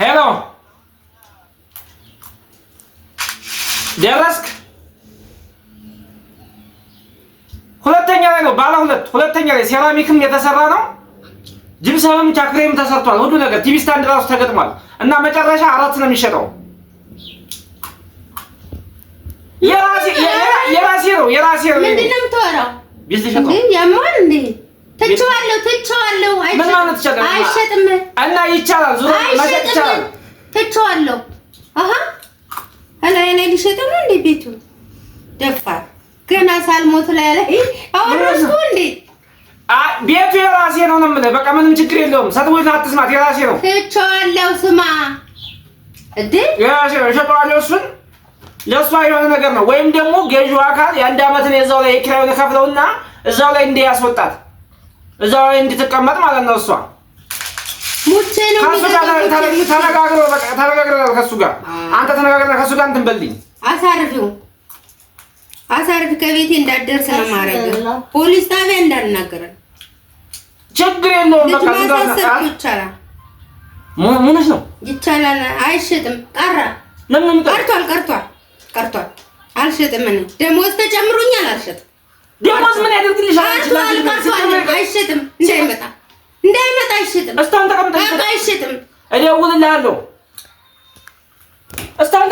ሄሎ ደረስክ? ሁለተኛ ላይ ነው ባለ ሁለተኛ ላይ ሴራሚክም የተሰራ ነው። ጅብሰምም ቻክሬም ተሰርቷል። ሁሉ ነገር ቲቪ ስታንድ ራሱ ተገጥሟል። እና መጨረሻ 4 ነው የሚሸጠው። የራሴ ነው። ምንድን ነው የምታወራው? ያማን እንዴ? ትቼዋለሁ። አይሸጥም እና ይቻላል። ዙሮ መሸጥ ይቻላል። ትቼዋለሁ። እኔ ልሸጥ ነው እንዴ? ቤቱ ደፋር ገና ሳልሞት ላይ አወረስኩ እንዴ? ቤቱ የራሴ ነው ነው የምልህ። በቃ ምንም ችግር የለውም። ሰትወይና አትስማት። የራሴ ነው። ትቼዋለሁ። ስማ እንዴ የራሴ ነው። እሸጠዋለሁ። እሱን ለእሷ የሆነ ነገር ነው። ወይም ደግሞ ገዢው አካል የአንድ ዓመትን የዛው ላይ የኪራዩን ከፍለውና እዛው ላይ እንዲያስወጣት እዛው ላይ እንድትቀመጥ ማለት ነው። እሷ ሙቼ ነው ተነጋግረናል ከእሱ ጋር። አንተ ተነጋግረናል ከእሱ ጋር እንትን በልኝ። አሳርፊው ከቤቴ እንዳትደርስ ነው ማረግ። ፖሊስ ጣቢያ እንዳልናገረን ችግር የለውም። በቃ ማሳሰብ ይቻላል። ምንሽ ነው ይቻላል። አይሸጥም። ለምን ቀርቷል። አልሸጥም። እኔ ደሞዝ ተጨምሮኛል። አልሸጥም። ደሞዝ ምን ያደርግልሻል? አይሸጥም። እንዳይመጣ አይሸጥም። እስካሁን ተቀምጠሽ አይሸጥም። እደውልልሃለሁ። እስካሁን